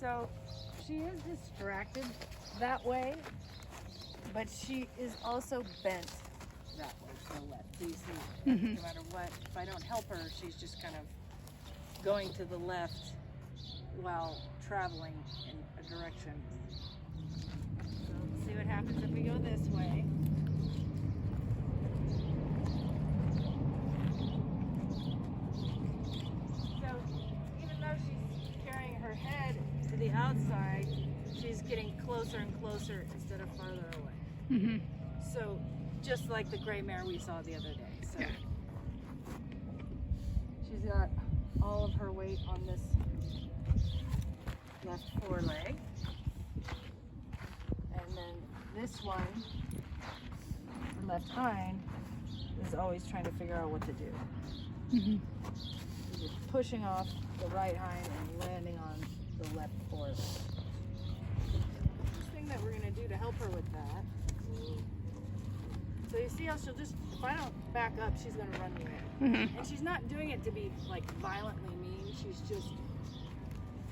So she is distracted that way, but she is also bent that way to the left. Do you see? No matter what, if I don't help her, she's just kind of going to the left while traveling in a direction. So let's see what happens if we go this way. So even though she's carrying her head to the outside, she's getting closer and closer instead of farther away. So just like the gray mare we saw the other day. So she's got all of her weight on this left foreleg, and then this one, the left hind, is always trying to figure out what to do. She's just pushing off the right hind and landing on the left foreleg. First thing that we're going to do to help her with that, so you see how she'll just, if I don't back up, she's going to run away. And she's not doing it to be like violently mean, she's just,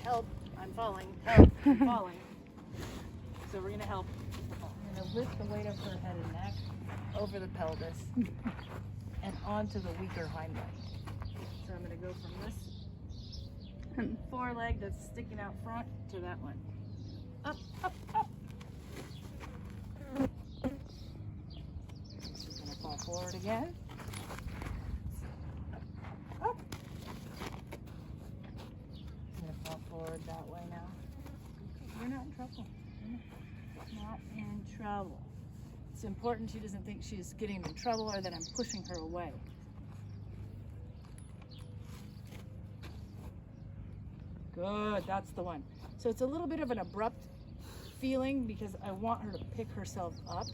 help, I'm falling, help, I'm falling. So we're going to help. I'm going to lift the weight of her head and neck over the pelvis and onto the weaker hind leg. So I'm going to go from this foreleg that's sticking out front to that one. Up, up, up. She's going to fall forward again. Up. I'm going to fall forward that way now. You're not in trouble. You're not in trouble. It's important she doesn't think she's getting in trouble or that I'm pushing her away. Good, that's the one. So it's a little bit of an abrupt feeling because I want her to pick herself up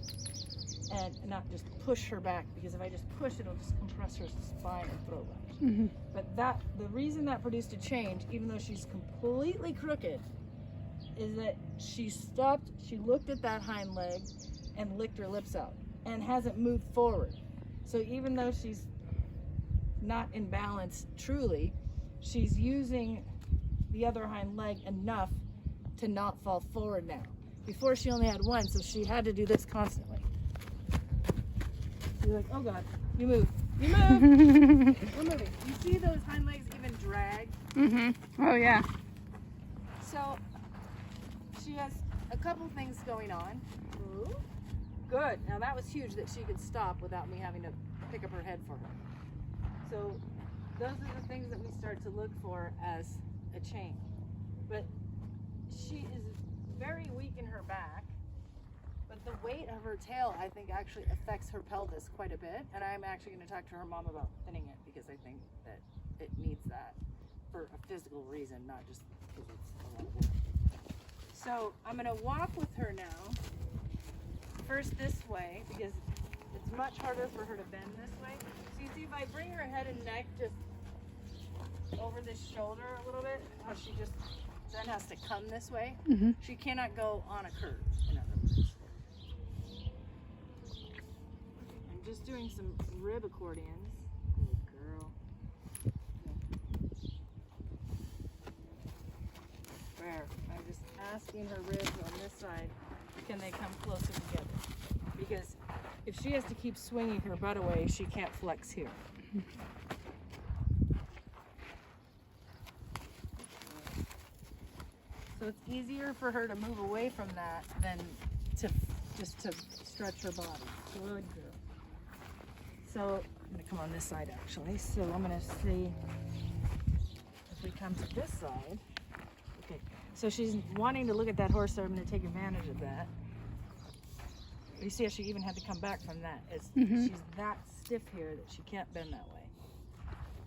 and not just push her back, because if I just push, it'll just compress her spine and throat back. But the reason that produced a change, even though she's completely crooked, is that she stopped, she looked at that hind leg and licked her lips out and hasn't moved forward. So even though she's not in balance truly, she's using the other hind leg enough to not fall forward now. Before she only had one, so she had to do this constantly. You're like, oh God, you move. You move! We're moving. You see those hind legs even drag? Oh yeah. So she has a couple things going on. Ooh. Good. Now that was huge that she could stop without me having to pick up her head for her. So those are the things that we start to look for as a change. But she is very weak in her back, but the weight of her tail, I think, actually affects her pelvis quite a bit. And I'm actually going to talk to her mom about thinning it, because I think that it needs that for a physical reason, not just because it's a lot of work. So I'm going to walk with her now, first this way, because it's much harder for her to bend this way. So you see, if I bring her head and neck just over this shoulder a little bit, how she just then has to come this way. She cannot go on a curve, in other words. I'm just doing some rib accordions. Good girl. Where? I'm just asking her ribs on this side, can they come closer together? Because if she has to keep swinging her butt away, she can't flex here. So it's easier for her to move away from that than to just to stretch her body. Good girl. So I'm going to come on this side actually. So I'm going to see if we come to this side. Okay. So she's wanting to look at that horse, so I'm going to take advantage of that. You see how she even had to come back from that. She's that stiff here that she can't bend that way.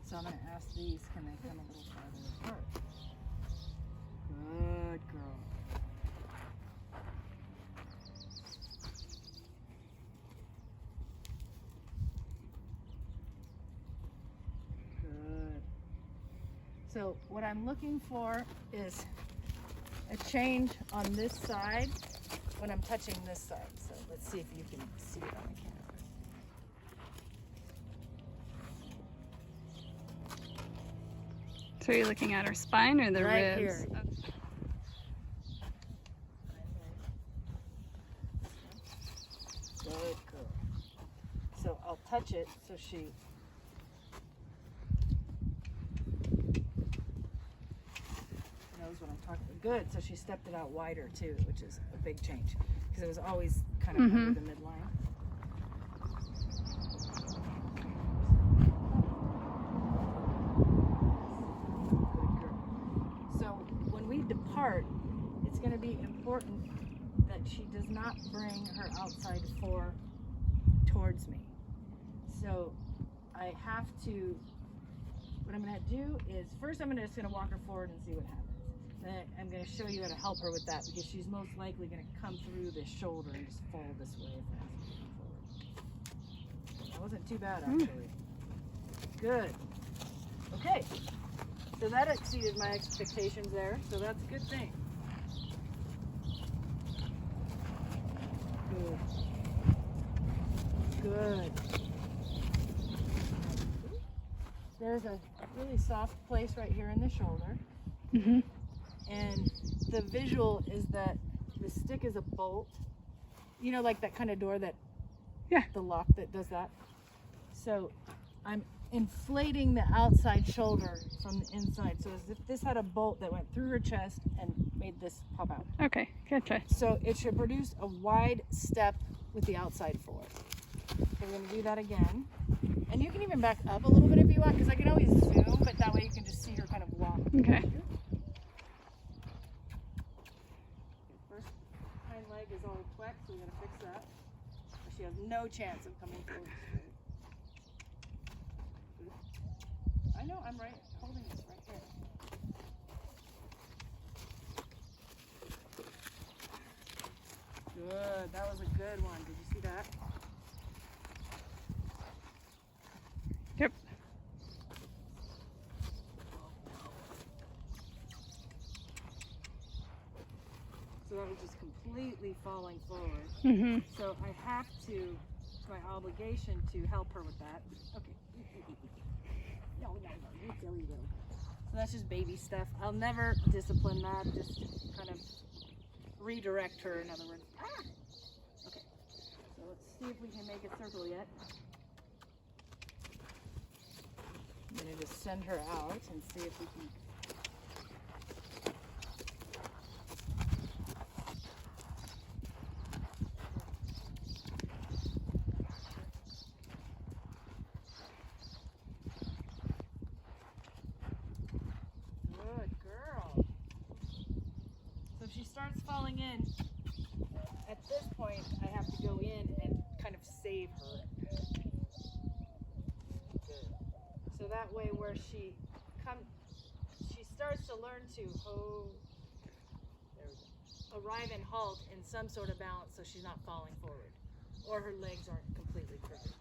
So I'm going to ask these, can they come a little farther apart? Good girl. Good. So what I'm looking for is a change on this side when I'm touching this side. So let's see if you can see it on the camera. So you're looking at her spine or the right ribs? Here. touch it so she knows what I'm talking about. Good, so she stepped it out wider too, which is a big change because it was always kind of under the midline. Good girl. So when we depart, it's going to be important that she does not bring her outside fore towards me. So I have to, what I'm going to do is, first I'm just going to walk her forward and see what happens. Then I'm going to show you how to help her with that because she's most likely going to come through this shoulder and just fall this way if I ask her to come forward. That wasn't too bad actually. Good. Okay. So that exceeded my expectations there, so that's a good thing. Good. Good. There's a really soft place right here in the shoulder. And the visual is that the stick is a bolt. You know, like that kind of door that, the lock that does that. So I'm inflating the outside shoulder from the inside. So as if this had a bolt that went through her chest and made this pop out. Okay, gotcha. So it should produce a wide step with the outside forward. So we're going to do that again. And you can even back up a little bit if you want, because I can always zoom, but that way you can just see her kind of walk. Okay. First hind leg is all tweaked, so we're going to fix that. She has no chance of coming forward straight. I know, I'm right, holding this right here. Good, that was a good one. Did you see that? Yep. So that was just completely falling forward. So I have to, it's my obligation to help her with that. Okay. No, you silly little. So that's just baby stuff. I'll never discipline that, just kind of redirect her, in other words. Ah! Okay. So let's see if we can make a circle yet. I'm going to just send her out and see if we can. Good girl. So if she starts falling in, at this point I have to go in and kind of save her. So that way where she starts to learn to arrive and halt in some sort of balance so she's not falling forward or her legs aren't completely crooked.